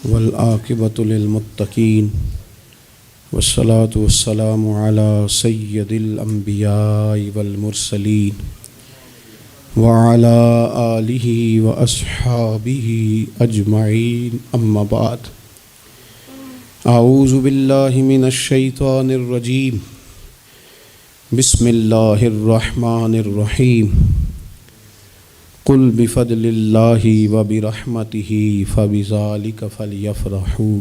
والعاقبۃ للمتقین والصلاة والسلام علی سید الانبیاء والمرسلین وعلی آلہ واصحابہ اجمعین اما بعد اعوذ باللہ من الشیطان الرجیم بسم اللہ الرحمن الرحیم قل بفضل اللہ وبرحمتہ فبذلک فلیفرحوا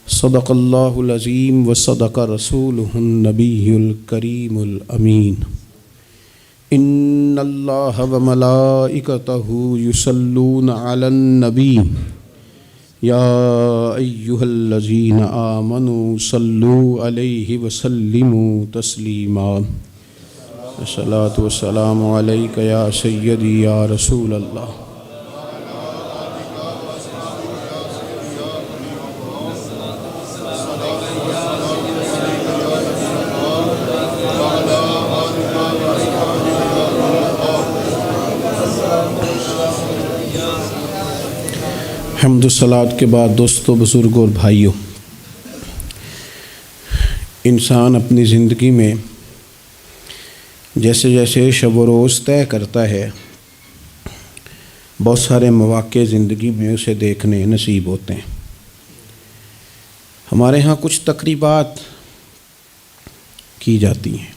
صدق اللہ العظیم وصدق رسولہ النبی الکریم الامین ان اللہ وملائکتہ یصلون علی النبی یا ایہا الذین آمنوا صلوا علیہ وسلموا تسلیما الصلاۃ والسلام علیک یا سیدی یا رسول اللہ حمد و صلوات کے بعد دوستو، بزرگوں اور بھائیوں، انسان اپنی زندگی میں جیسے جیسے شب و روز طے کرتا ہے، بہت سارے مواقع زندگی میں اسے دیکھنے نصیب ہوتے ہیں۔ ہمارے ہاں کچھ تقریبات کی جاتی ہیں،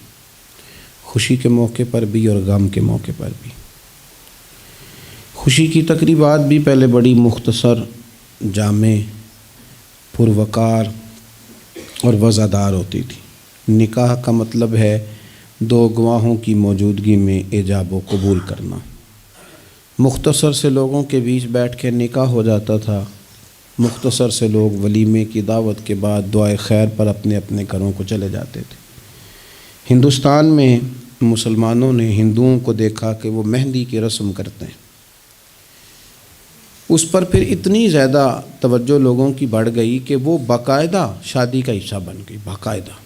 خوشی کے موقع پر بھی اور غم کے موقع پر بھی۔ خوشی کی تقریبات بھی پہلے بڑی مختصر، جامع، پروقار اور وزادار ہوتی تھی۔ نکاح کا مطلب ہے دو گواہوں کی موجودگی میں ایجاب و قبول کرنا۔ مختصر سے لوگوں کے بیچ بیٹھ کے نکاح ہو جاتا تھا، مختصر سے لوگ ولیمے کی دعوت کے بعد دعائے خیر پر اپنے اپنے گھروں کو چلے جاتے تھے۔ ہندوستان میں مسلمانوں نے ہندوؤں کو دیکھا کہ وہ مہندی کی رسم کرتے ہیں، اس پر پھر اتنی زیادہ توجہ لوگوں کی بڑھ گئی کہ وہ باقاعدہ شادی کا حصہ بن گئی، باقاعدہ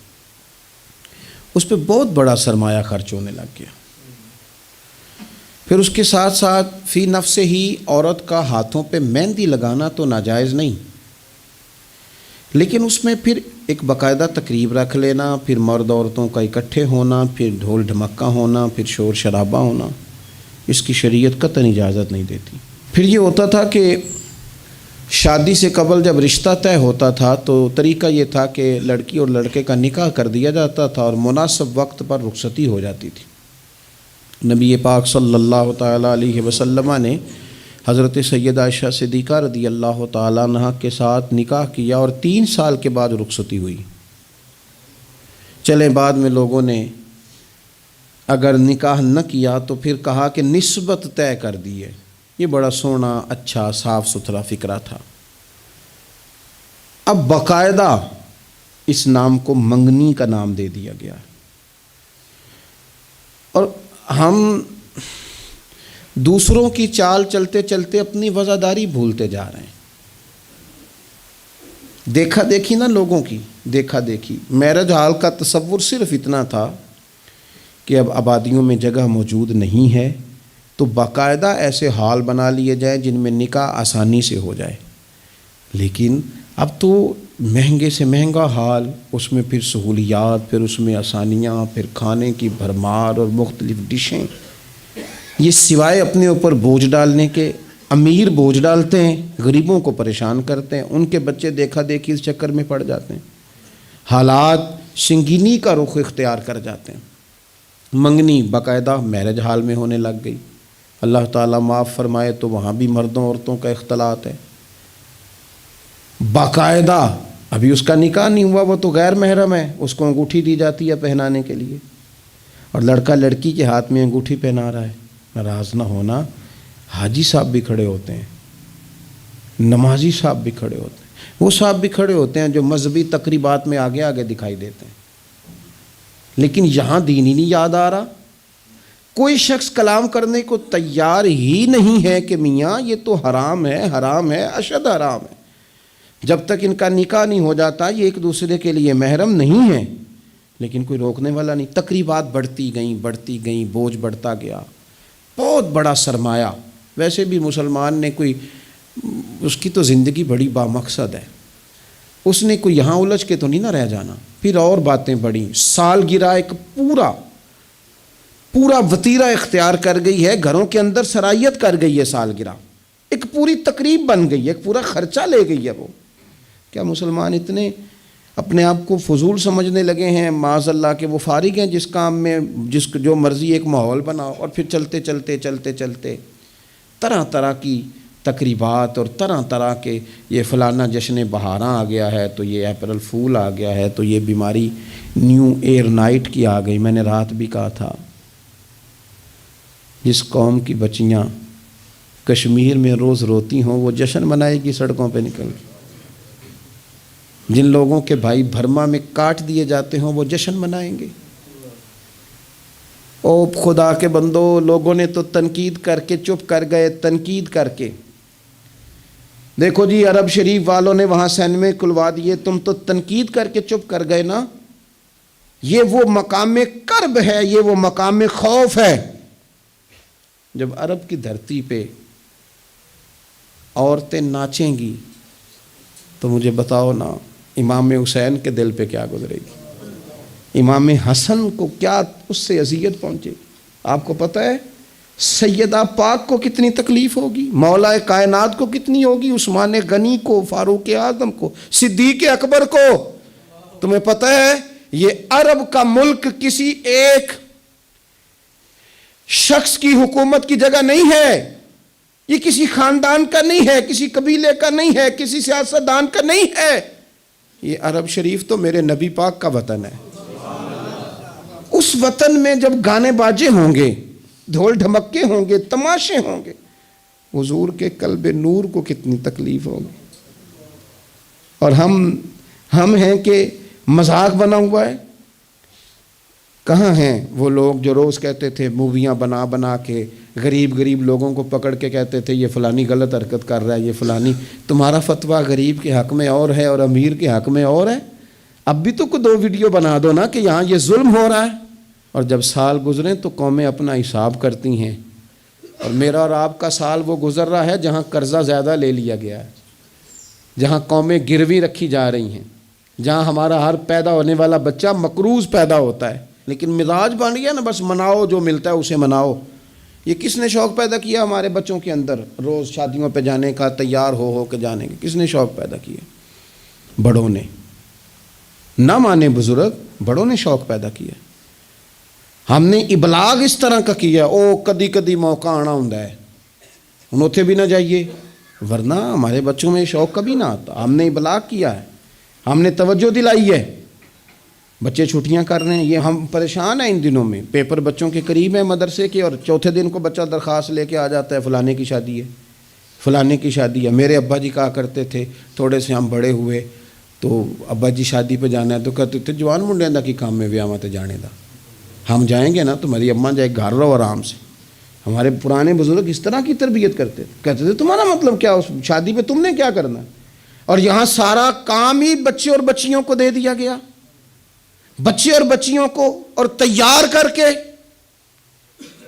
اس پہ بہت بڑا سرمایہ خرچ ہونے لگ گیا۔ پھر اس کے ساتھ ساتھ فی نفس ہی عورت کا ہاتھوں پہ مہندی لگانا تو ناجائز نہیں، لیکن اس میں پھر ایک باقاعدہ تقریب رکھ لینا، پھر مرد عورتوں کا اکٹھے ہونا، پھر ڈھول ڈھمکا ہونا، پھر شور شرابہ ہونا، اس کی شریعت قطعاً اجازت نہیں دیتی۔ پھر یہ ہوتا تھا کہ شادی سے قبل جب رشتہ طے ہوتا تھا تو طریقہ یہ تھا کہ لڑکی اور لڑکے کا نکاح کر دیا جاتا تھا اور مناسب وقت پر رخصتی ہو جاتی تھی۔ نبی پاک صلی اللہ تعالیٰ علیہ وسلم نے حضرت سیدہ عائشہ صدیقہ رضی اللہ تعالیٰ عنہا کے ساتھ نکاح کیا اور 3 سال کے بعد رخصتی ہوئی۔ چلے بعد میں لوگوں نے اگر نکاح نہ کیا تو پھر کہا کہ نسبت طے کر دی ہے۔ یہ بڑا سونا، اچھا، صاف ستھرا فکرہ تھا۔ اب باقاعدہ اس نام کو منگنی کا نام دے دیا گیا، اور ہم دوسروں کی چال چلتے چلتے اپنی وفاداری بھولتے جا رہے ہیں۔ دیکھا دیکھی نا لوگوں کی، دیکھا دیکھی۔ میرج ہال کا تصور صرف اتنا تھا کہ اب آبادیوں میں جگہ موجود نہیں ہے تو باقاعدہ ایسے ہال بنا لیے جائیں جن میں نکاح آسانی سے ہو جائے، لیکن اب تو مہنگے سے مہنگا ہال، اس میں پھر سہولیات، پھر اس میں آسانیاں، پھر کھانے کی بھرمار اور مختلف ڈشیں۔ یہ سوائے اپنے اوپر بوجھ ڈالنے کے، امیر بوجھ ڈالتے ہیں، غریبوں کو پریشان کرتے ہیں، ان کے بچے دیکھا دیکھی اس چکر میں پڑ جاتے ہیں، حالات سنگینی کا رخ اختیار کر جاتے ہیں۔ منگنی باقاعدہ میرج ہال میں ہونے لگ گئی۔ اللہ تعالیٰ معاف فرمائے تو وہاں بھی مردوں عورتوں کا اختلاط ہے باقاعدہ۔ ابھی اس کا نکاح نہیں ہوا، وہ تو غیر محرم ہے، اس کو انگوٹھی دی جاتی ہے پہنانے کے لیے، اور لڑکا لڑکی کے ہاتھ میں انگوٹھی پہنا رہا ہے۔ ناراض نہ ہونا، حاجی صاحب بھی کھڑے ہوتے ہیں، نمازی صاحب بھی کھڑے ہوتے ہیں، وہ صاحب بھی کھڑے ہوتے ہیں جو مذہبی تقریبات میں آگے آگے دکھائی دیتے ہیں، لیکن یہاں دین ہی نہیں یاد آ رہا۔ کوئی شخص کلام کرنے کو تیار ہی نہیں ہے کہ میاں یہ تو حرام ہے، حرام ہے، اشد حرام ہے۔ جب تک ان کا نکاح نہیں ہو جاتا یہ ایک دوسرے کے لیے محرم نہیں ہیں، لیکن کوئی روکنے والا نہیں۔ تقریبات بڑھتی گئیں، بوجھ بڑھتا گیا، بہت بڑا سرمایہ۔ ویسے بھی مسلمان نے کوئی اس کی تو زندگی بڑی بامقصد ہے، اس نے کوئی یہاں الجھ کے تو نہیں نہ رہ جانا۔ پھر اور باتیں بڑی، سالگرہ ایک پورا وتیرہ اختیار کر گئی ہے، گھروں کے اندر سرائیت کر گئی ہے سالگرہ، ایک پوری تقریب بن گئی ہے، ایک پورا خرچہ لے گئی ہے وہ۔ کیا مسلمان اتنے اپنے آپ کو فضول سمجھنے لگے ہیں معاذ اللہ کہ وہ فارغ ہیں جس کام میں جو مرضی ایک ماحول بناؤ، اور پھر چلتے طرح طرح کی تقریبات اور طرح طرح کے، یہ فلانا جشن بہاراں آ گیا ہے تو یہ اپریل فول آ گیا ہے تو یہ بیماری نیو ایئر نائٹ کی آ گئی۔ میں نے رات بھی کہا تھا، جس قوم کی بچیاں کشمیر میں روز روتی ہوں وہ جشن منائے گی سڑکوں پہ نکل کے، جن لوگوں کے بھائی برما میں کاٹ دیے جاتے ہوں وہ جشن منائیں گے۔ او خدا کے بندو، لوگوں نے تو تنقید کر کے چپ کر گئے، تنقید کر کے۔ دیکھو جی عرب شریف والوں نے وہاں سینمے کھلوا دیے، تم تو تنقید کر کے چپ کر گئے نا۔ یہ وہ مقام کرب ہے، یہ وہ مقام خوف ہے۔ جب عرب کی دھرتی پہ عورتیں ناچیں گی تو مجھے بتاؤ نا امام حسین کے دل پہ کیا گزرے گی، امام حسن کو کیا اس سے اذیت پہنچے گی۔ آپ کو پتہ ہے سیدہ پاک کو کتنی تکلیف ہوگی، مولا کائنات کو کتنی ہوگی، عثمان غنی کو، فاروق اعظم کو، صدیق اکبر کو۔ تمہیں پتہ ہے یہ عرب کا ملک کسی ایک شخص کی حکومت کی جگہ نہیں ہے، یہ کسی خاندان کا نہیں ہے، کسی قبیلے کا نہیں ہے، کسی سیاستدان کا نہیں ہے، یہ عرب شریف تو میرے نبی پاک کا وطن ہے۔ اس وطن میں جب گانے باجے ہوں گے، ڈھول ڈھمکے ہوں گے، تماشے ہوں گے، حضور کے قلب نور کو کتنی تکلیف ہوگی۔ اور ہم ہیں کہ مذاق بنا ہوا ہے۔ کہاں ہیں وہ لوگ جو روز کہتے تھے موویاں بنا کے غریب لوگوں کو پکڑ کے کہتے تھے یہ فلانی غلط حرکت کر رہا ہے، یہ فلانی۔ تمہارا فتویٰ غریب کے حق میں اور ہے اور امیر کے حق میں اور ہے۔ اب بھی تو کوئی 2 ویڈیو بنا دو نا کہ یہاں یہ ظلم ہو رہا ہے۔ اور جب سال گزریں تو قومیں اپنا حساب کرتی ہیں، اور میرا اور آپ کا سال وہ گزر رہا ہے جہاں قرضہ زیادہ لے لیا گیا ہے، جہاں قومیں گروی رکھی جا رہی ہیں، جہاں ہمارا ہر پیدا ہونے والا بچہ مقروض پیدا ہوتا ہے، لیکن مزاج بن گیا نا بس مناؤ، جو ملتا ہے اسے مناؤ۔ یہ کس نے شوق پیدا کیا ہمارے بچوں کے اندر روز شادیوں پہ جانے کا، تیار ہو کے جانے کے؟ کس نے شوق پیدا کیا؟ بڑوں نے۔ نہ مانے بزرگ، بڑوں نے شوق پیدا کیا۔ ہم نے ابلاغ اس طرح کا کیا، او کدی موقع آنا ہوں ہے ہن اوتھے بھی نہ جائیے، ورنہ ہمارے بچوں میں شوق کبھی نہ آتا۔ ہم نے ابلاغ کیا ہے، ہم نے توجہ دلائی ہے۔ بچے چھٹیاں کر رہے ہیں، یہ ہم پریشان ہیں ان دنوں میں، پیپر بچوں کے قریب ہیں مدرسے کے، اور چوتھے دن کو بچہ درخواست لے کے آ جاتا ہے فلانے کی شادی ہے، فلانے کی شادی ہے۔ میرے ابا جی کہا کرتے تھے، تھوڑے سے ہم بڑے ہوئے تو ابا جی شادی پہ جانا ہے تو کہتے تھے جوان منڈیاں دا کی کام میں ویاواں تے جانے دا، ہم جائیں گے نا تمہاری اماں جائے گھر رہو آرام سے۔ ہمارے پرانے بزرگ اس طرح کی تربیت کرتے تھے، کہتے تھے تمہارا مطلب کیا، اس شادی پہ تم نے کیا کرنا ہے؟ اور یہاں سارا کام ہی بچے اور بچیوں کو دے دیا گیا، بچے اور بچیوں کو، اور تیار کر کے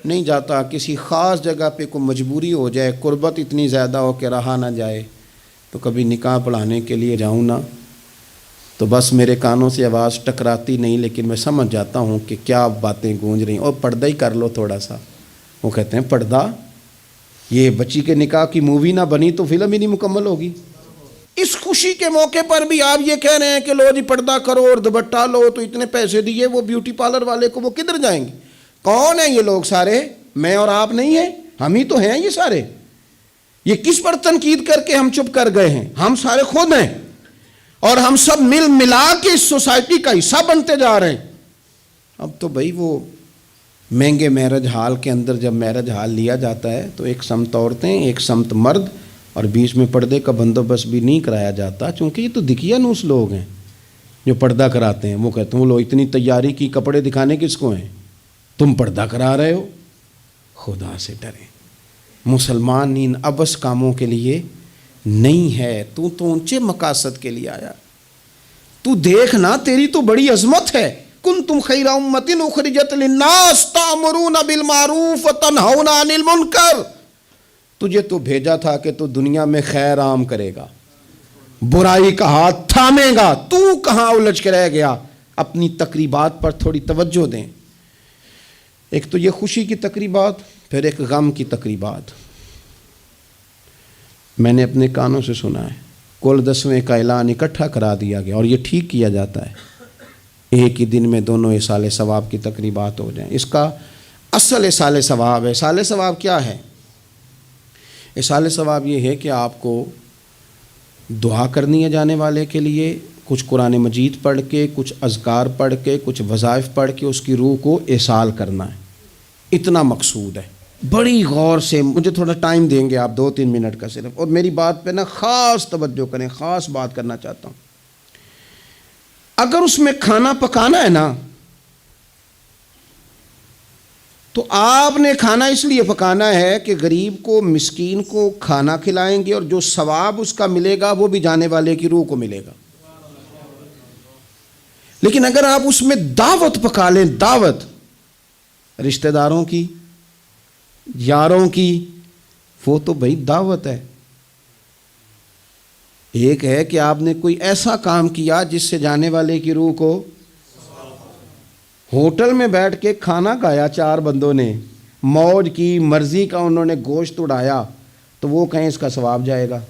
نہیں جاتا۔ کسی خاص جگہ پہ کوئی مجبوری ہو جائے، قربت اتنی زیادہ ہو کہ رہا نہ جائے، تو کبھی نکاح پڑھانے کے لیے جاؤں نا تو بس میرے کانوں سے آواز ٹکراتی نہیں، لیکن میں سمجھ جاتا ہوں کہ کیا باتیں گونج رہی ہیں۔ اور پردہ ہی کر لو تھوڑا سا، وہ کہتے ہیں پردہ، یہ بچی کے نکاح کی مووی نہ بنی تو فلم ہی نہیں مکمل ہوگی۔ اس خوشی کے موقع پر بھی آپ یہ کہہ رہے ہیں کہ لو جی پردہ کرو اور دوپٹہ لو، تو اتنے پیسے دیے وہ بیوٹی پارلر والے کو، وہ کدھر جائیں گے؟ کون ہیں یہ لوگ سارے؟ میں اور آپ نہیں ہیں، ہم ہی تو ہیں یہ سارے۔ یہ کس پر تنقید کر کے ہم چپ کر گئے ہیں؟ ہم سارے خود ہیں، اور ہم سب مل ملا کے اس سوسائٹی کا حصہ بنتے جا رہے ہیں۔ اب تو بھائی وہ مہنگے میرج ہال کے اندر جب میرج ہال لیا جاتا ہے تو ایک سمت عورتیں، ایک سمت مرد، اور بیچ میں پردے کا بندوبست بھی نہیں کرایا جاتا، چونکہ یہ تو دکھیا نوس لوگ ہیں جو پردہ کراتے ہیں۔ وہ کہتے ہیں وہ لو اتنی تیاری کی، کپڑے دکھانے کس کو ہیں؟ تم پردہ کرا رہے ہو۔ خدا سے ڈریں، مسلمان ان ابس کاموں کے لیے نہیں ہے، تو اونچے مقاصد کے لیے آیا۔ تو دیکھنا تیری تو بڑی عظمت ہے، کنتم خیر امۃ اخرجت للناس تأمرون بالمعروف وتنہون عن المنکر۔ تجھے تو بھیجا تھا کہ تو دنیا میں خیر عام کرے گا، برائی کا ہاتھ تھامے گا، تو کہاں الجھ کے رہ گیا؟ اپنی تقریبات پر تھوڑی توجہ دیں۔ ایک تو یہ خوشی کی تقریبات، پھر ایک غم کی تقریبات۔ میں نے اپنے کانوں سے سنا ہے، کل 10ویں کا اعلان اکٹھا کرا دیا گیا، اور یہ ٹھیک کیا جاتا ہے، ایک ہی دن میں دونوں اصال ثواب کی تقریبات ہو جائیں۔ اس کا اصل اصال ثواب ہے۔ اصال ثواب کیا ہے؟ اصال ثواب یہ ہے کہ آپ کو دعا کرنی ہے جانے والے کے لیے، کچھ قرآن مجید پڑھ کے، کچھ اذکار پڑھ کے، کچھ وظائف پڑھ کے اس کی روح کو ایصال کرنا ہے، اتنا مقصود ہے۔ بڑی غور سے، مجھے تھوڑا ٹائم دیں گے آپ 2-3 منٹ کا صرف، اور میری بات پہ نا خاص توجہ کریں، خاص بات کرنا چاہتا ہوں۔ اگر اس میں کھانا پکانا ہے نا، تو آپ نے کھانا اس لیے پکانا ہے کہ غریب کو، مسکین کو کھانا کھلائیں گے، اور جو ثواب اس کا ملے گا وہ بھی جانے والے کی روح کو ملے گا۔ لیکن اگر آپ اس میں دعوت پکا لیں، دعوت رشتہ داروں کی، یاروں کی، وہ تو بھائی دعوت ہے۔ ایک ہے کہ آپ نے کوئی ایسا کام کیا جس سے جانے والے کی روح کو، ہوٹل میں بیٹھ کے کھانا کھایا 4 بندوں نے، موج کی، مرضی کا انہوں نے گوشت اڑایا، تو وہ کہیں اس کا ثواب جائے گا؟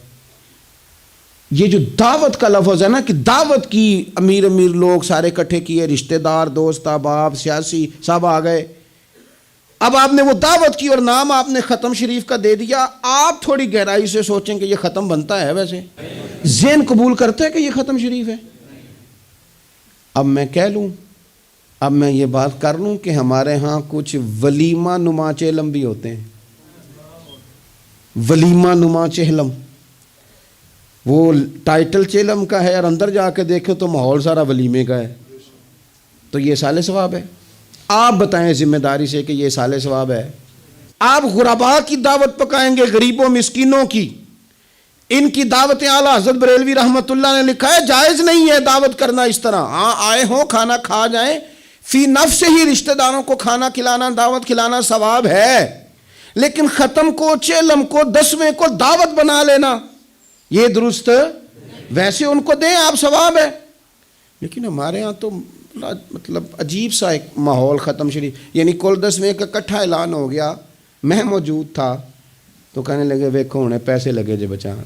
یہ جو دعوت کا لفظ ہے نا، کہ دعوت کی، امیر لوگ سارے اکٹھے کیے، رشتہ دار، دوست احباب، سیاسی سب آ گئے، اب آپ نے وہ دعوت کی اور نام آپ نے ختم شریف کا دے دیا۔ آپ تھوڑی گہرائی سے سوچیں کہ یہ ختم بنتا ہے؟ ویسے ذہن قبول کرتا ہے کہ یہ ختم شریف ہے؟ اب میں کہہ لوں، اب میں یہ بات کر لوں کہ ہمارے ہاں کچھ ولیمہ نما چہلم بھی ہوتے ہیں، ولیمہ نما چہلم، وہ ٹائٹل چہلم کا ہے اور اندر جا کے دیکھو تو ماحول سارا ولیمے کا ہے، تو یہ اصال ثواب ہے؟ آپ بتائیں ذمہ داری سے کہ یہ اصال ثواب ہے؟ آپ غرباء کی دعوت پکائیں گے، غریبوں مسکینوں کی، ان کی دعوتیں اعلیٰ حضرت بریلوی رحمۃ اللہ نے لکھا ہے جائز نہیں ہے دعوت کرنا اس طرح۔ ہاں آئے ہوں کھانا کھا جائیں، فی نفس سے ہی رشتہ داروں کو کھانا کھلانا، دعوت کھلانا ثواب ہے، لیکن ختم کو، چہلم کو، 10ویں کو دعوت بنا لینا یہ درست؟ ویسے ان کو دیں آپ، ثواب ہے۔ لیکن ہمارے ہاں تو مطلب عجیب سا ایک ماحول ختم شریف، یعنی کل 10ویں کا اکٹھا اعلان ہو گیا، میں موجود تھا، تو کہنے لگے ویکھو انہیں پیسے لگے جے بچانا۔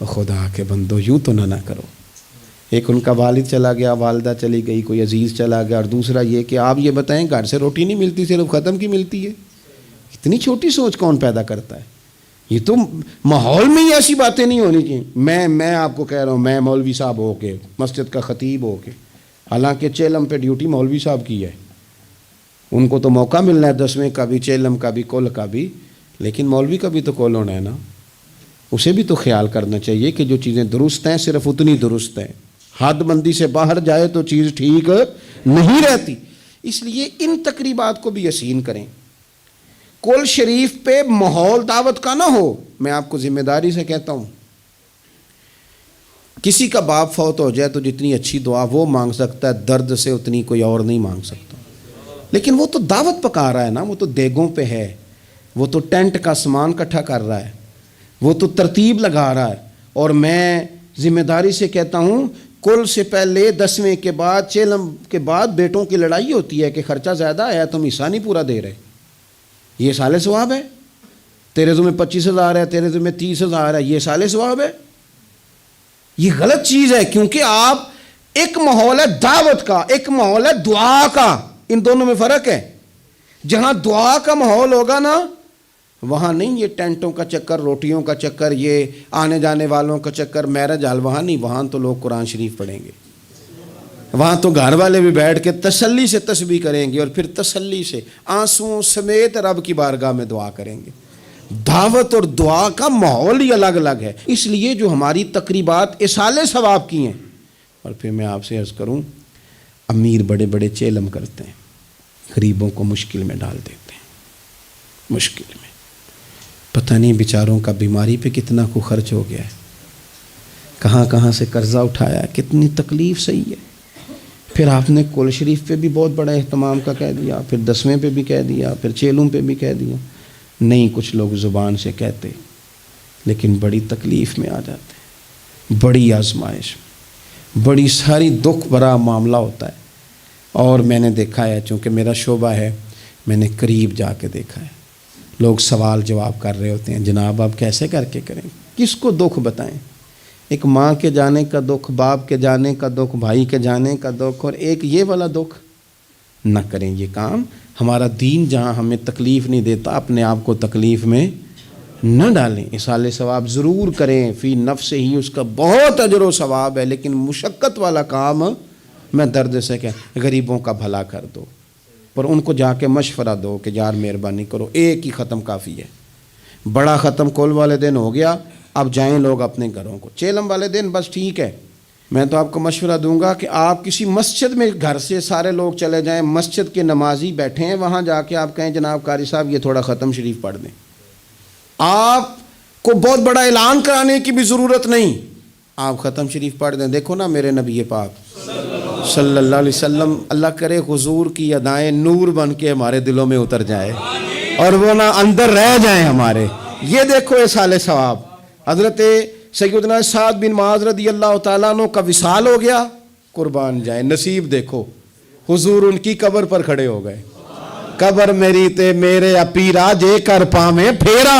خدا کے بندو یوں تو نہ کرو۔ ایک ان کا والد چلا گیا، والدہ چلی گئی، کوئی عزیز چلا گیا، اور دوسرا یہ کہ آپ یہ بتائیں گھر سے روٹی نہیں ملتی، صرف ختم کی ملتی ہے۔ اتنی چھوٹی سوچ کون پیدا کرتا ہے؟ یہ تو ماحول میں ہی ایسی باتیں نہیں ہونی چاہیے۔ میں آپ کو کہہ رہا ہوں، میں مولوی صاحب ہو کے، مسجد کا خطیب ہو کے، حالانکہ چہلم پہ ڈیوٹی مولوی صاحب کی ہے، ان کو تو موقع ملنا ہے 10ویں کا بھی، چہلم کا بھی، کل کا بھی، لیکن مولوی کا بھی تو کول ہونا ہے نا، اسے بھی تو خیال کرنا چاہیے کہ جو چیزیں درست ہیں صرف اتنی درست ہیں، حد بندی سے باہر جائے تو چیز ٹھیک نہیں رہتی۔ اس لیے ان تقریبات کو بھی یقین کریں۔ کل شریف پہ ماحول دعوت کا نہ ہو۔ میں آپ کو ذمہ داری سے کہتا ہوں، کسی کا باپ فوت ہو جائے تو جتنی اچھی دعا وہ مانگ سکتا ہے، درد سے اتنی کوئی اور نہیں مانگ سکتا، لیکن وہ تو دعوت پکا رہا ہے نا، وہ تو دیگوں پہ ہے، وہ تو ٹینٹ کا سامان اکٹھا کر رہا ہے، وہ تو ترتیب لگا رہا ہے۔ اور میں ذمہ داری سے کہتا ہوں، کل سے پہلے 10ویں کے بعد، چہلم کے بعد بیٹوں کی لڑائی ہوتی ہے کہ خرچہ زیادہ آیا، تم حصہ نہیں پورا دے رہے، یہ اصال ثواب ہے؟ تیرے ذمہ 25,000 ہے، تیرے ذمہ 30,000 ہے، یہ اصال ثواب ہے؟ یہ غلط چیز ہے، کیونکہ آپ، ایک ماحول ہے دعوت کا، ایک ماحول ہے دعا کا، ان دونوں میں فرق ہے۔ جہاں دعا کا ماحول ہوگا نا، وہاں نہیں یہ ٹینٹوں کا چکر، روٹیوں کا چکر، یہ آنے جانے والوں کا چکر، میرج حال، وہاں نہیں، وہاں تو لوگ قرآن شریف پڑھیں گے، وہاں تو گھر والے بھی بیٹھ کے تسلی سے تسبیح کریں گے، اور پھر تسلی سے آنسوؤں سمیت رب کی بارگاہ میں دعا کریں گے۔ دعوت اور دعا کا ماحول ہی الگ الگ ہے۔ اس لیے جو ہماری تقریبات اصال ثواب کی ہیں، اور پھر میں آپ سے عرض کروں، امیر بڑے بڑے چہلم کرتے ہیں، غریبوں کو مشکل میں ڈال دیتے ہیں، مشکل میں، پتہ نہیں بیچاروں کا بیماری پہ کتنا کو خرچ ہو گیا ہے، کہاں کہاں سے قرضہ اٹھایا ہے، کتنی تکلیف صحیح ہے۔ پھر آپ نے کل شریف پہ بھی بہت بڑا اہتمام کا کہہ دیا، پھر 10ویں پہ بھی کہہ دیا، پھر چہلم پہ بھی کہہ دیا، نہیں کچھ لوگ زبان سے کہتے لیکن بڑی تکلیف میں آ جاتے، بڑی آزمائش، بڑی ساری دکھ بھرا معاملہ ہوتا ہے۔ اور میں نے دیکھا ہے، چونکہ میرا شعبہ ہے، میں نے قریب جا کے دیکھا ہے، لوگ سوال جواب کر رہے ہوتے ہیں، جناب آپ کیسے کر کے کریں، کس کو دکھ بتائیں؟ ایک ماں کے جانے کا دکھ، باپ کے جانے کا دکھ، بھائی کے جانے کا دکھ، اور ایک یہ والا دکھ۔ نہ کریں یہ کام۔ ہمارا دین جہاں ہمیں تکلیف نہیں دیتا، اپنے آپ کو تکلیف میں نہ ڈالیں۔ اصالِ ثواب ضرور کریں، فی نفس ہی اس کا بہت اجر و ثواب ہے، لیکن مشقت والا کام میں درد سے کہ غریبوں کا بھلا کر دو، پر ان کو جا کے مشورہ دو کہ یار مہربانی کرو، ایک ہی ختم کافی ہے۔ بڑا ختم کل والے دن ہو گیا، اب جائیں لوگ اپنے گھروں کو۔ چیلم والے دن بس ٹھیک ہے، میں تو آپ کو مشورہ دوں گا کہ آپ کسی مسجد میں گھر سے سارے لوگ چلے جائیں، مسجد کے نمازی بیٹھے ہیں وہاں جا کے آپ کہیں جناب قاری صاحب یہ تھوڑا ختم شریف پڑھ دیں۔ آپ کو بہت بڑا اعلان کرانے کی بھی ضرورت نہیں، آپ ختم شریف پڑھ دیں۔ دیکھو نا میرے نبی پاک صلی اللہ علیہ وسلم، اللہ کرے حضور کی ادائیں نور بن کے ہمارے دلوں میں اتر جائے اور وہ نہ اندر رہ جائیں ہمارے۔ یہ دیکھو اصالِ ثواب۔ حضرت سیدنا سعد بن معاذ رضی اللہ تعالیٰ عنہ کا وصال ہو گیا، قربان جائیں، نصیب دیکھو، حضور ان کی قبر پر کھڑے ہو گئے۔ قبر میری تے میرے اپیرا جے کر پامیں پھیرا،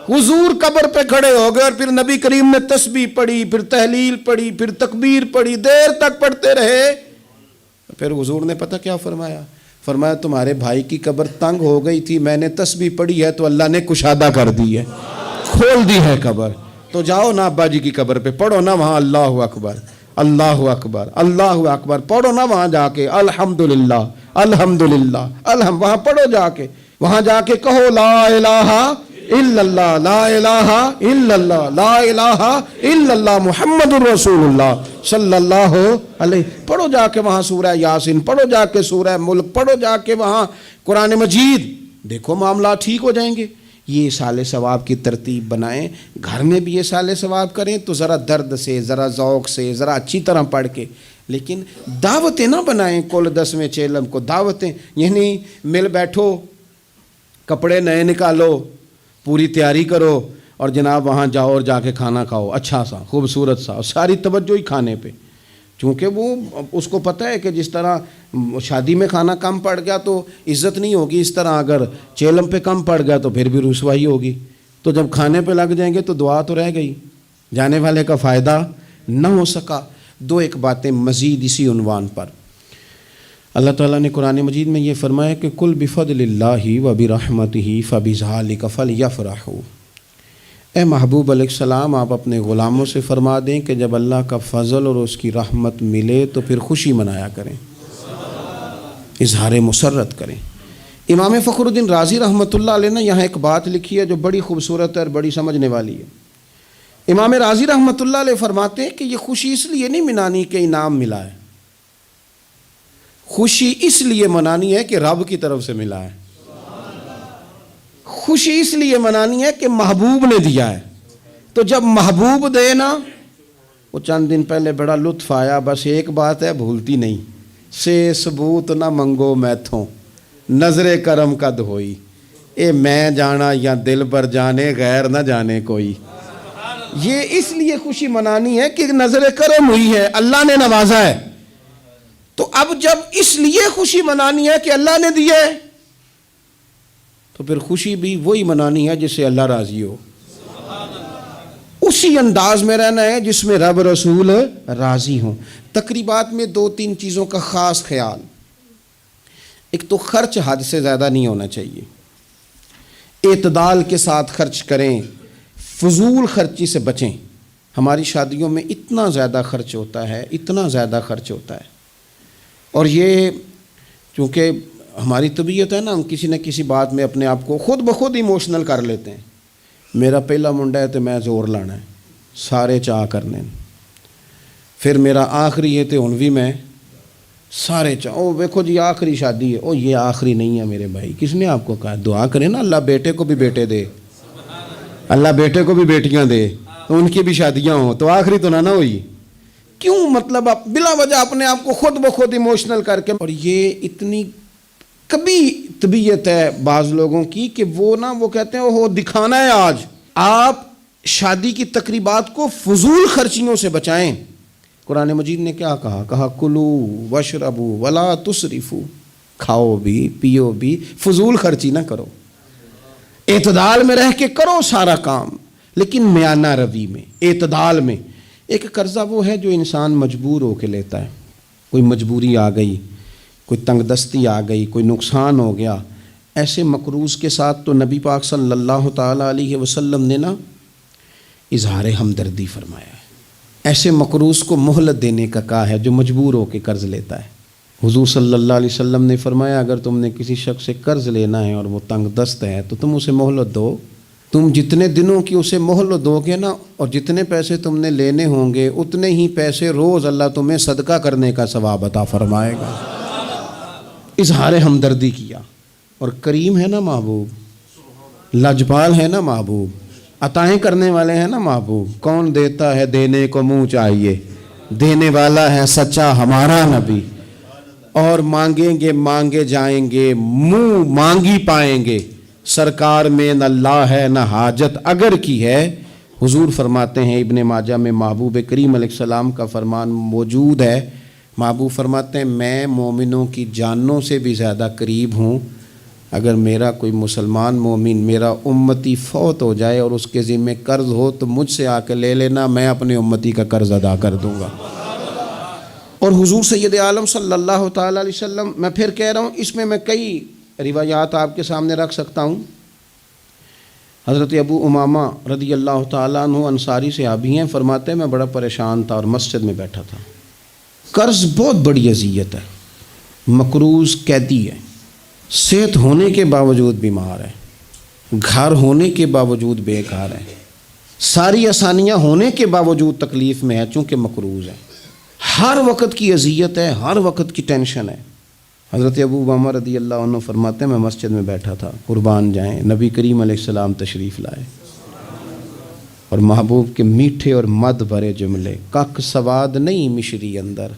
حضور قبر پہ کھڑے ہو گئے، اور پھر نبی کریم نے تسبیح پڑھی، پھر تحلیل پڑھی، پھر تکبیر پڑھی، دیر تک پڑھتے رہے۔ پھر حضور نے پتہ کیا فرمایا؟ فرمایا تمہارے بھائی کی قبر تنگ ہو گئی تھی، میں نے تسبیح پڑھی ہے تو اللہ نے کشادہ کر دی ہے، کھول دی ہے قبر، تو جاؤ نا ابا جی کی قبر پہ، پڑھو نا وہاں اللہ اکبر اللہ اکبر اللہ اکبر، پڑھو نا وہاں جا کے الحمدللہ الحمدللہ وہاں پڑھو جا کے، وہاں جا کے کہو لا الہ الا اللہ لا الہ الا اللہ لا الہ الا اللہ محمد الرسول اللہ صلی اللہ علیہ، پڑھو جا کے وہاں سورہ یاسین، پڑھو جا کے سورہ ملک، پڑھو جا کے وہاں قرآن مجید، دیکھو معاملات ٹھیک ہو جائیں گے۔ یہ اصالِ ثواب کی ترتیب بنائیں، گھر میں بھی اصالِ ثواب کریں تو ذرا درد سے، ذرا ذوق سے، ذرا اچھی طرح پڑھ کے، لیکن دعوتیں نہ بنائیں کل 10ویں چیلم کو، دعوتیں یعنی مل بیٹھو، کپڑے نئے نکالو، پوری تیاری کرو، اور جناب وہاں جاؤ اور جا کے کھانا کھاؤ اچھا سا خوبصورت سا، اور ساری توجہ ہی کھانے پہ، چونکہ وہ اس کو پتہ ہے کہ جس طرح شادی میں کھانا کم پڑ گیا تو عزت نہیں ہوگی، اس طرح اگر چیلم پہ کم پڑ گیا تو پھر بھی رسوائی ہوگی، تو جب کھانے پہ لگ جائیں گے تو دعا تو رہ گئی، جانے والے کا فائدہ نہ ہو سکا۔ دو ایک باتیں مزید اسی عنوان پر، اللہ تعالیٰ نے قرآن مجید میں یہ فرمایا کہ کل بفضل اللہ وبرحمتہ فبذلک فلیفرحوا، اے محبوب علیہ السلام آپ اپنے غلاموں سے فرما دیں کہ جب اللہ کا فضل اور اس کی رحمت ملے تو پھر خوشی منایا کریں، اظہار مسرت کریں۔ امام فخر الدین رازی رحمۃ اللہ علیہ نے یہاں ایک بات لکھی ہے جو بڑی خوبصورت ہے اور بڑی سمجھنے والی ہے۔ امام رازی رحمۃ اللہ علیہ فرماتے ہیں کہ یہ خوشی اس لیے نہیں منانی کہ انعام ملا ہے، خوشی اس لیے منانی ہے کہ رب کی طرف سے ملا ہے، خوشی اس لیے منانی ہے کہ محبوب نے دیا ہے، تو جب محبوب دے نا، وہ چند دن پہلے بڑا لطف آیا، بس ایک بات ہے بھولتی نہیں، سے ثبوت نہ منگو میتھوں نظر کرم قد ہوئی، اے میں جانا یا دل پر جانے غیر نہ جانے کوئی۔ یہ اس لیے خوشی منانی ہے کہ نظر کرم ہوئی ہے، اللہ نے نوازا ہے، تو اب جب اس لیے خوشی منانی ہے کہ اللہ نے دیا ہے تو پھر خوشی بھی وہی منانی ہے جس سے اللہ راضی ہو، اسی انداز میں رہنا ہے جس میں رب رسول راضی ہوں۔ تقریبات میں 2-3 چیزوں کا خاص خیال، ایک تو خرچ حد سے زیادہ نہیں ہونا چاہیے، اعتدال کے ساتھ خرچ کریں، فضول خرچی سے بچیں۔ ہماری شادیوں میں اتنا زیادہ خرچ ہوتا ہے، اتنا زیادہ خرچ ہوتا ہے، اور یہ چونکہ ہماری طبیعت ہے نا، ہم کسی نہ کسی بات میں اپنے آپ کو خود بخود ایموشنل کر لیتے ہیں۔ میرا پہلا منڈا ہے تو میں زور لانا ہے، سارے چاہ کرنے، پھر میرا آخری ہے تو ہن بھی میں سارے چاہ، او دیکھو جی آخری شادی ہے، او یہ آخری نہیں ہے میرے بھائی، کس نے آپ کو کہا؟ دعا کریں نا اللہ بیٹے کو بھی بیٹے دے، اللہ بیٹے کو بھی بیٹیاں دے، تو ان کی بھی شادیاں ہوں، تو آخری تو نہ ہوئی۔ کیوں؟ مطلب آپ بلا وجہ اپنے آپ کو خود بخود ایموشنل کر کے، اور یہ اتنی کبھی طبیعت ہے بعض لوگوں کی کہ وہ کہتے ہیں وہ دکھانا ہے آج. آپ شادی کی تقریبات کو فضول خرچیوں سے بچائیں. قرآن مجید نے کیا کہا کلو وشربو ولا تسرفو، کھاؤ بھی پیو بھی، فضول خرچی نہ کرو، اعتدال میں رہ کے کرو سارا کام، لیکن میانہ روی میں، اعتدال میں. ایک قرضہ وہ ہے جو انسان مجبور ہو کے لیتا ہے، کوئی مجبوری آ گئی، کوئی تنگ دستی آ گئی، کوئی نقصان ہو گیا. ایسے مقروض کے ساتھ تو نبی پاک صلی اللہ تعالیٰ علیہ وسلم نے اظہار ہمدردی فرمایا ہے. ایسے مقروض کو مہلت دینے کا کہا ہے جو مجبور ہو کے قرض لیتا ہے. حضور صلی اللہ علیہ وسلم نے فرمایا اگر تم نے کسی شخص سے قرض لینا ہے اور وہ تنگ دست ہے تو تم اسے مہلت دو. تم جتنے دنوں کی اسے مہلت دو گے نا، اور جتنے پیسے تم نے لینے ہوں گے اتنے ہی پیسے روز اللہ تمہیں صدقہ کرنے کا ثواب عطا فرمائے گا. اظہار ہمدردی کیا. اور کریم ہے نا محبوب، لاجپال ہے نا محبوب، عطائیں کرنے والے ہیں نا محبوب. کون دیتا ہے دینے کو منہ چاہیے، دینے والا ہے سچا ہمارا نبی. اور مانگیں گے مانگے جائیں گے، منہ مانگی پائیں گے. سرکار میں نہ اللہ ہے نہ حاجت اگر کی ہے. حضور فرماتے ہیں ابن ماجہ میں محبوب کریم علیہ السلام کا فرمان موجود ہے. محبوب فرماتے ہیں میں مومنوں کی جانوں سے بھی زیادہ قریب ہوں. اگر میرا کوئی مسلمان مومن میرا امتی فوت ہو جائے اور اس کے ذمہ قرض ہو تو مجھ سے آ کے لے لینا، میں اپنے امتی کا قرض ادا کر دوں گا. اور حضور سید عالم صلی اللہ تعالیٰ علیہ وسلم، میں پھر کہہ رہا ہوں اس میں کئی روایات آپ کے سامنے رکھ سکتا ہوں. حضرت ابو امامہ رضی اللہ تعالیٰ عنہ انصاری صحابی ہیں، فرماتے ہیں میں بڑا پریشان تھا اور مسجد میں بیٹھا تھا. قرض بہت بڑی اذیت ہے. مقروض قیدی ہے، صحت ہونے کے باوجود بیمار ہے، گھر ہونے کے باوجود بے گھر ہے، ساری آسانیاں ہونے کے باوجود تکلیف میں ہے چونکہ مقروض ہے. ہر وقت کی اذیت ہے، ہر وقت کی ٹینشن ہے. حضرت ابو امامہ رضی اللہ عنہ فرماتے ہیں میں مسجد میں بیٹھا تھا، قربان جائیں نبی کریم علیہ السلام تشریف لائے اور محبوب کے میٹھے اور مد بھرے جملے، کک سواد نہیں مشری اندر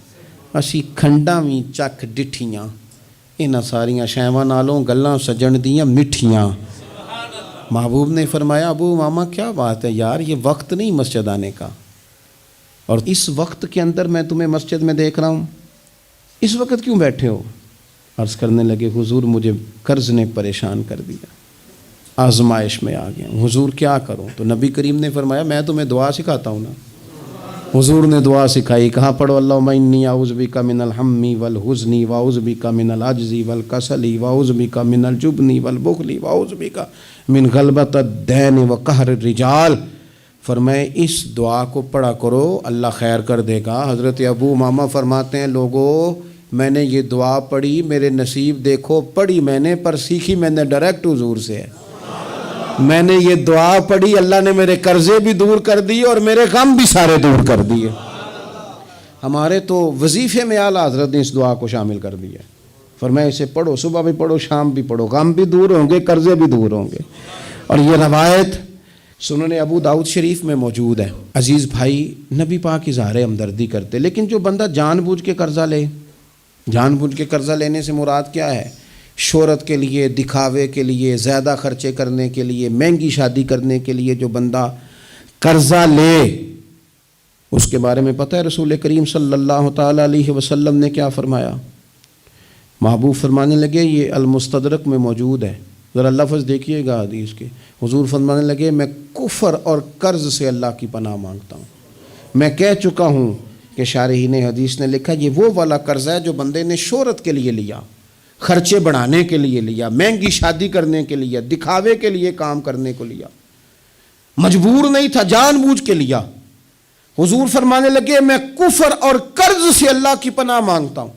اسی کھنڈاں وی چک ڈٹھیاں، انہاں ساریاں شیواں نالوں گلاں سجن دیاں مٹھیاں. محبوب نے فرمایا ابو امامہ کیا بات ہے یار، یہ وقت نہیں مسجد آنے کا، اور اس وقت کے اندر میں تمہیں مسجد میں دیکھ رہا ہوں، اس وقت کیوں بیٹھے ہو؟ عرض کرنے لگے حضور مجھے قرض نے پریشان کر دیا، آزمائش میں آ گیا ہوں، حضور کیا کروں؟ تو نبی کریم نے فرمایا میں تمہیں دعا سکھاتا ہوں نا. حضور نے دعا سکھائی، کہاں پڑھو اللہم انی اعوذ بک من الہم والحزن واعوذ بک من العجز والکسل واعوذ بک من الجبن والبخل واعوذ بک من غلبۃ الدین وقہر الرجال. فرمائے اس دعا کو پڑھا کرو اللہ خیر کر دے گا. حضرت ابو امامہ فرماتے ہیں لوگوں میں نے یہ دعا پڑھی، میرے نصیب دیکھو پڑھی میں نے پر سیکھی میں نے ڈائریکٹ حضور سے ہے. میں نے یہ دعا پڑھی، اللہ نے میرے قرضے بھی دور کر دیے اور میرے غم بھی سارے دور کر دیے. ہمارے تو وظیفے میں اعلیٰ حضرت نے اس دعا کو شامل کر دیا. فرمایا اسے پڑھو، صبح بھی پڑھو شام بھی پڑھو، غم بھی دور ہوں گے قرضے بھی دور ہوں گے. اور یہ روایت سنن ابو داؤد شریف میں موجود ہے. عزیز بھائی نبی پاک اظہار ہمدردی کرتے، لیکن جو بندہ جان بوجھ کے قرضہ لے، جان بوجھ کے قرضہ لینے سے مراد کیا ہے؟ شہرت کے لیے، دکھاوے کے لیے، زیادہ خرچے کرنے کے لیے، مہنگی شادی کرنے کے لیے جو بندہ قرضہ لے اس کے بارے میں پتہ ہے رسول کریم صلی اللہ تعالیٰ علیہ وسلم نے کیا فرمایا؟ محبوب فرمانے لگے یہ المستدرک میں موجود ہے، ذرا لفظ دیکھیے گا حدیث کے. حضور فرمانے لگے میں کفر اور قرض سے اللہ کی پناہ مانگتا ہوں. میں کہہ چکا ہوں کہ شارحین حدیث نے لکھا یہ وہ والا قرض ہے جو بندے نے شہرت کے لیے لیا، خرچے بڑھانے کے لیے لیا، مہنگی شادی کرنے کے لیے، دکھاوے کے لیے کام کرنے کو لیا، مجبور نہیں تھا جان بوجھ کے لیا. حضور فرمانے لگے میں کفر اور قرض سے اللہ کی پناہ مانگتا ہوں.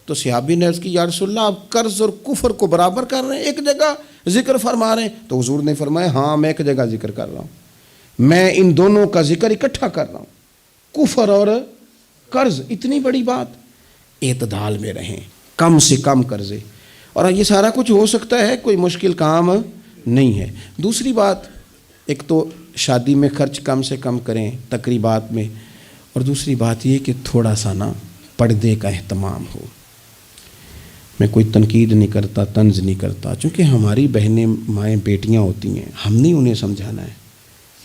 تو صحابی نے عرض کی یا رسول اللہ آپ قرض اور کفر کو برابر کر رہے ہیں، ایک جگہ ذکر فرما رہے ہیں؟ تو حضور نے فرمایا ہاں میں ایک جگہ ذکر کر رہا ہوں، میں ان دونوں کا ذکر اکٹھا کر رہا ہوں، کفر اور قرض. اتنی بڑی بات، اعتدال میں رہیں، کم سے کم قرضے. اور یہ سارا کچھ ہو سکتا ہے، کوئی مشکل کام نہیں ہے. دوسری بات، ایک تو شادی میں خرچ کم سے کم کریں تقریبات میں، اور دوسری بات یہ کہ تھوڑا سا نا پردے کا اہتمام ہو. میں کوئی تنقید نہیں کرتا، طنز نہیں کرتا، چونکہ ہماری بہنیں مائیں بیٹیاں ہوتی ہیں، ہم نہیں انہیں سمجھانا ہے،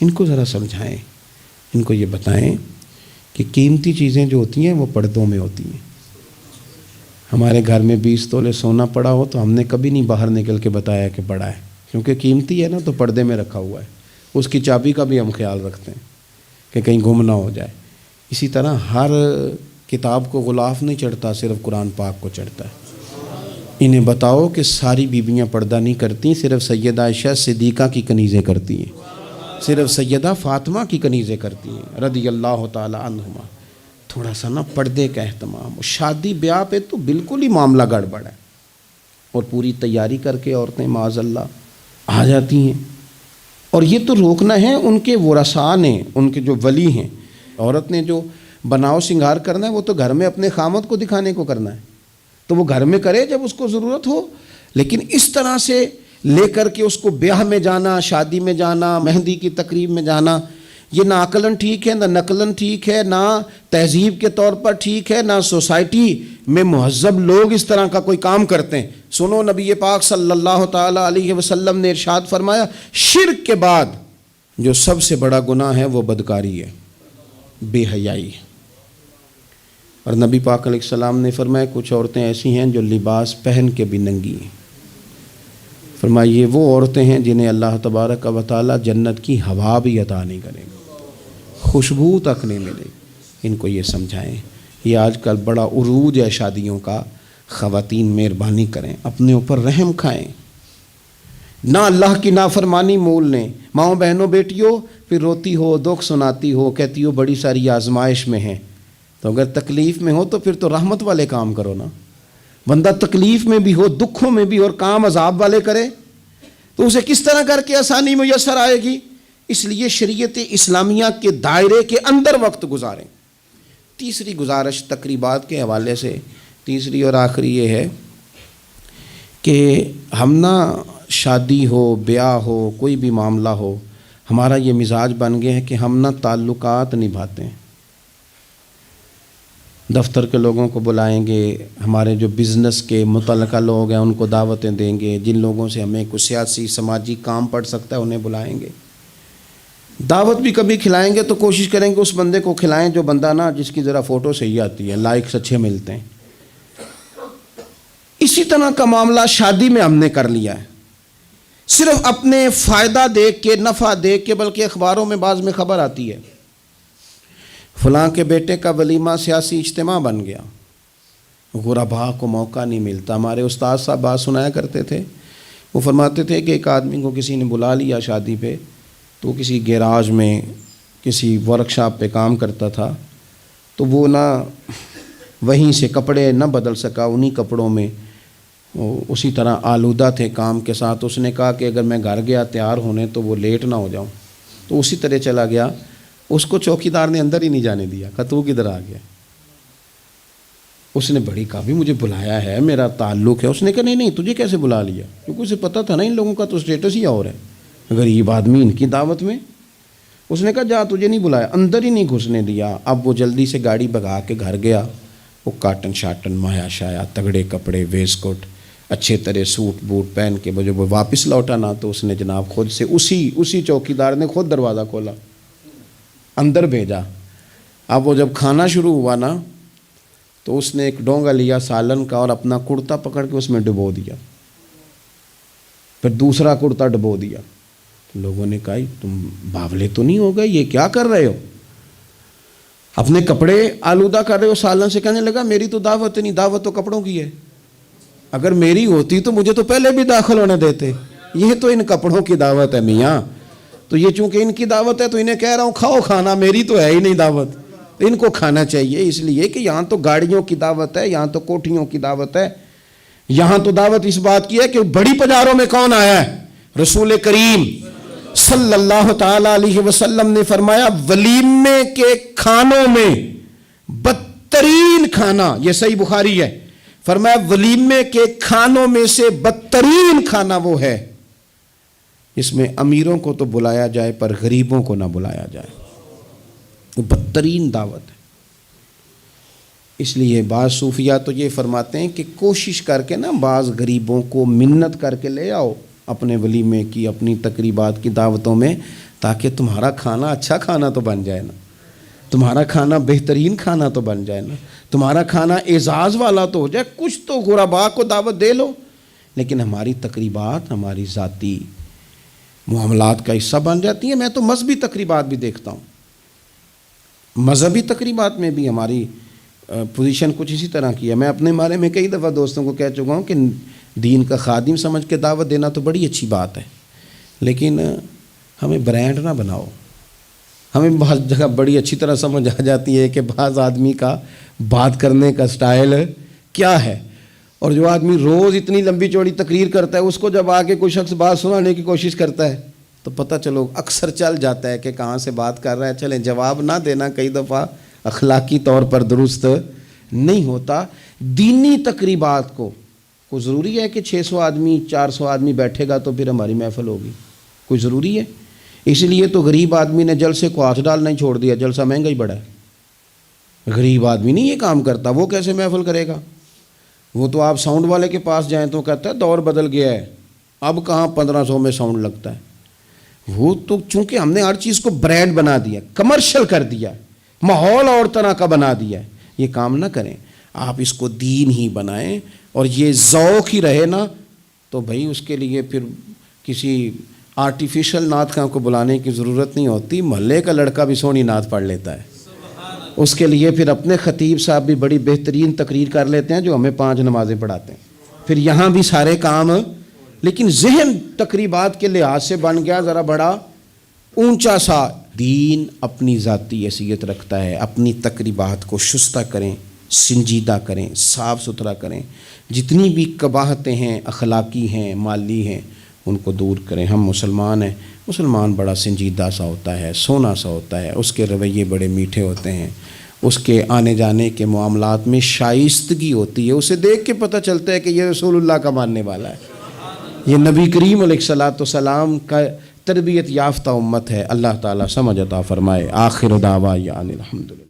ان کو ذرا سمجھائیں، ان کو یہ بتائیں کہ قیمتی چیزیں جو ہوتی ہیں وہ پردوں میں ہوتی ہیں۔ ہمارے گھر میں 20 تولے سونا پڑا ہو تو ہم نے کبھی نہیں باہر نکل کے بتایا کہ پڑا ہے، کیونکہ قیمتی ہے نا، تو پردے میں رکھا ہوا ہے، اس کی چابی کا بھی ہم خیال رکھتے ہیں کہ کہیں گم نہ ہو جائے۔ اسی طرح ہر کتاب کو غلاف نہیں چڑھتا، صرف قرآن پاک کو چڑھتا ہے۔ انہیں بتاؤ کہ ساری بیویاں پردہ نہیں کرتی، صرف سیدہ عائشہ صدیقہ کی کنیزیں کرتی ہیں، صرف سیدہ فاطمہ کی کنیزیں کرتی ہیں رضی اللہ تعالی عنہما۔ تھوڑا سا نا پردے کا اہتمام۔ شادی بیاہ پہ تو بالکل ہی معاملہ گڑبڑ ہے، اور پوری تیاری کر کے عورتیں معاذ اللہ آ جاتی ہیں، اور یہ تو روکنا ہے ان کے ورثاء نے، ان کے جو ولی ہیں۔ عورت نے جو بناؤ سنگار کرنا ہے وہ تو گھر میں اپنے خامد کو دکھانے کو کرنا ہے، تو وہ گھر میں کرے جب اس کو ضرورت ہو، لیکن اس طرح سے لے کر کے اس کو بیاہ میں جانا، شادی میں جانا، مہندی کی تقریب میں جانا، یہ نہ عقلاً ٹھیک ہے، نہ نقلاً ٹھیک ہے، نہ تہذیب کے طور پر ٹھیک ہے، نہ سوسائٹی میں مہذب لوگ اس طرح کا کوئی کام کرتے ہیں۔ سنو، نبی پاک صلی اللہ تعالی علیہ وسلم نے ارشاد فرمایا، شرک کے بعد جو سب سے بڑا گناہ ہے وہ بدکاری ہے، بے حیائی ہے۔ اور نبی پاک علیہ السلام نے فرمایا کچھ عورتیں ایسی ہیں جو لباس پہن کے بھی ننگی ہیں۔ فرمایا یہ وہ عورتیں ہیں جنہیں اللہ تبارک و تعالی جنت کی ہوا بھی عطا نہیں کرے گا، خوشبو تک نہیں ملے گی۔ ان کو یہ سمجھائیں۔ یہ آج کل بڑا عروج ہے شادیوں کا۔ خواتین مہربانی کریں، اپنے اوپر رحم کھائیں، نہ اللہ کی نافرمانی مول لیں۔ ماؤں بہنوں بیٹیوں، پھر روتی ہو، دکھ سناتی ہو، کہتی ہو بڑی ساری آزمائش میں ہیں، تو اگر تکلیف میں ہو تو پھر تو رحمت والے کام کرو نا۔ بندہ تکلیف میں بھی ہو، دکھوں میں بھی، اور کام عذاب والے کرے تو اسے کس طرح کر کے آسانی میسر آئے گی؟ اس لیے شریعت اسلامیہ کے دائرے کے اندر وقت گزاریں۔ تیسری گزارش تقریبات کے حوالے سے، تیسری اور آخری یہ ہے کہ ہم نہ شادی ہو، بیاہ ہو، کوئی بھی معاملہ ہو، ہمارا یہ مزاج بن گیا ہے کہ ہم نہ تعلقات نبھاتے ہیں۔ دفتر کے لوگوں کو بلائیں گے، ہمارے جو بزنس کے متعلقہ لوگ ہیں ان کو دعوتیں دیں گے، جن لوگوں سے ہمیں کوئی سیاسی سماجی کام پڑ سکتا ہے انہیں بلائیں گے۔ دعوت بھی کبھی کھلائیں گے تو کوشش کریں گے اس بندے کو کھلائیں جو بندہ نا جس کی ذرا فوٹو صحیح آتی ہے، لائکس اچھے ملتے ہیں۔ اسی طرح کا معاملہ شادی میں ہم نے کر لیا ہے، صرف اپنے فائدہ دیکھ کے، نفع دیکھ کے، بلکہ اخباروں میں بعض میں خبر آتی ہے فلاں کے بیٹے کا ولیمہ سیاسی اجتماع بن گیا، غرباء کو موقع نہیں ملتا۔ ہمارے استاد صاحب بات سنایا کرتے تھے، وہ فرماتے تھے کہ ایک آدمی کو کسی نے بلا لیا شادی پہ، تو کسی گیراج میں کسی ورکشاپ پہ کام کرتا تھا، تو وہ نہ وہیں سے کپڑے نہ بدل سکا، انہی کپڑوں میں وہ اسی طرح آلودہ تھے کام کے ساتھ۔ اس نے کہا کہ اگر میں گھر گیا تیار ہونے تو وہ لیٹ نہ ہو جاؤں، تو اسی طرح چلا گیا۔ اس کو چوکیدار نے اندر ہی نہیں جانے دیا، کہا تو کدھر آ گیا؟ اس نے بڑی کہا بھی مجھے بلایا ہے، میرا تعلق ہے۔ اس نے کہا نہیں نہیں، تجھے کیسے بلا لیا؟ کیونکہ اسے پتہ تھا نا ان لوگوں کا تو اسٹیٹس ہی اور ہے، غریب آدمی ان کی دعوت میں۔ اس نے کہا جا، تجھے نہیں بلایا، اندر ہی نہیں گھسنے دیا۔ اب وہ جلدی سے گاڑی بھگا کے گھر گیا، وہ کاٹن شاٹن مایا شایا تگڑے کپڑے، ویسٹ کوٹ، اچھے طرح سوٹ بوٹ پہن کے جب وہ واپس لوٹا نا تو اس نے جناب خود سے اسی چوکیدار نے خود دروازہ کھولا، اندر بھیجا۔ اب وہ جب کھانا شروع ہوا نا تو اس نے ایک ڈونگا لیا سالن کا اور اپنا کرتا پکڑ کے اس میں ڈبو دیا، پھر دوسرا کرتا ڈبو دیا۔ تو لوگوں نے کہا تم باولے تو نہیں ہو گئے، یہ کیا کر رہے ہو؟ اپنے کپڑے آلودہ کر رہے ہو سالن سے۔ کہنے لگا میری تو دعوت نہیں، دعوت تو کپڑوں کی ہے، اگر میری ہوتی تو مجھے تو پہلے بھی داخل ہونے دیتے، یہ تو ان کپڑوں کی دعوت ہے میاں، تو یہ چونکہ ان کی دعوت ہے تو انہیں کہہ رہا ہوں کھاؤ کھانا، میری تو ہے ہی نہیں دعوت، ان کو کھانا چاہیے۔ اس لیے کہ یہاں تو گاڑیوں کی دعوت ہے، یہاں تو کوٹھیوں کی دعوت ہے، یہاں تو دعوت اس بات کی ہے کہ بڑی پجاروں میں کون آیا ہے؟ رسول کریم صلی اللہ تعالی علیہ وسلم نے فرمایا ولیمے کے کھانوں میں بدترین کھانا، یہ صحیح بخاری ہے، فرمایا ولیمے کے کھانوں میں سے بدترین کھانا وہ ہے اس میں امیروں کو تو بلایا جائے پر غریبوں کو نہ بلایا جائے، وہ بدترین دعوت ہے۔ اس لیے بعض صوفیہ تو یہ فرماتے ہیں کہ کوشش کر کے نا بعض غریبوں کو منت کر کے لے آؤ اپنے ولیمے کی، اپنی تقریبات کی دعوتوں میں، تاکہ تمہارا کھانا اچھا کھانا تو بن جائے نا، تمہارا کھانا بہترین کھانا تو بن جائے نا، تمہارا کھانا اعزاز والا تو ہو جائے، کچھ تو غربا کو دعوت دے لو۔ لیکن ہماری تقریبات ہماری ذاتی معاملات کا حصہ بن جاتی ہیں۔ میں تو مذہبی تقریبات بھی دیکھتا ہوں، مذہبی تقریبات میں بھی ہماری پوزیشن کچھ اسی طرح کی ہے۔ میں اپنے بارے میں کئی دفعہ دوستوں کو کہہ چکا ہوں کہ دین کا خادم سمجھ کے دعوت دینا تو بڑی اچھی بات ہے، لیکن ہمیں برانڈ نہ بناؤ۔ ہمیں بعض جگہ بڑی اچھی طرح سمجھ آ جاتی ہے کہ بعض آدمی کا بات کرنے کا سٹائل کیا ہے، اور جو آدمی روز اتنی لمبی چوڑی تقریر کرتا ہے، اس کو جب آ کے کوئی شخص بات سنانے کی کوشش کرتا ہے تو پتہ چلو اکثر چل جاتا ہے کہ کہاں سے بات کر رہا ہے۔ چلیں، جواب نہ دینا کئی دفعہ اخلاقی طور پر درست نہیں ہوتا۔ دینی تقریبات کو کوئی ضروری ہے کہ 600 آدمی 400 آدمی بیٹھے گا تو پھر ہماری محفل ہوگی؟ کوئی ضروری ہے؟ اس لیے تو غریب آدمی نے جلسے کو ہاتھ ڈالنا ہی چھوڑ دیا، جلسہ مہنگا ہی بڑا ہے۔ غریب آدمی نہیں یہ کام کرتا، وہ کیسے محفل کرے گا؟ وہ تو آپ ساؤنڈ والے کے پاس جائیں تو کہتا ہے دور بدل گیا ہے، اب کہاں 1500 میں ساؤنڈ لگتا ہے۔ وہ تو چونکہ ہم نے ہر چیز کو برانڈ بنا دیا، کمرشل کر دیا، ماحول اور طرح کا بنا دیا ہے۔ یہ کام نہ کریں، آپ اس کو دین ہی بنائیں، اور یہ ذوق ہی رہے نا تو بھائی اس کے لیے پھر کسی آرٹیفیشل نعت خواں کو بلانے کی ضرورت نہیں ہوتی۔ محلے کا لڑکا بھی سونی نعت پڑھ لیتا ہے، اس کے لیے پھر اپنے خطیب صاحب بھی بڑی بہترین تقریر کر لیتے ہیں جو ہمیں 5 نمازیں پڑھاتے ہیں، پھر یہاں بھی سارے کام۔ لیکن ذہن تقریبات کے لحاظ سے بن گیا ذرا بڑا اونچا سا۔ دین اپنی ذاتی حیثیت رکھتا ہے، اپنی تقریبات کو شستہ کریں، سنجیدہ کریں، صاف ستھرا کریں، جتنی بھی قباحتیں ہیں، اخلاقی ہیں، مالی ہیں، ان کو دور کریں۔ ہم مسلمان ہیں، مسلمان بڑا سنجیدہ سا ہوتا ہے، سونا سا ہوتا ہے، اس کے رویے بڑے میٹھے ہوتے ہیں، اس کے آنے جانے کے معاملات میں شائستگی ہوتی ہے، اسے دیکھ کے پتہ چلتا ہے کہ یہ رسول اللہ کا ماننے والا ہے، یہ نبی کریم علیہ الصلوۃ والسلام کا تربیت یافتہ امت ہے۔ اللہ تعالیٰ سمجھ عطا فرمائے۔ آخر دعوانا الحمدللہ۔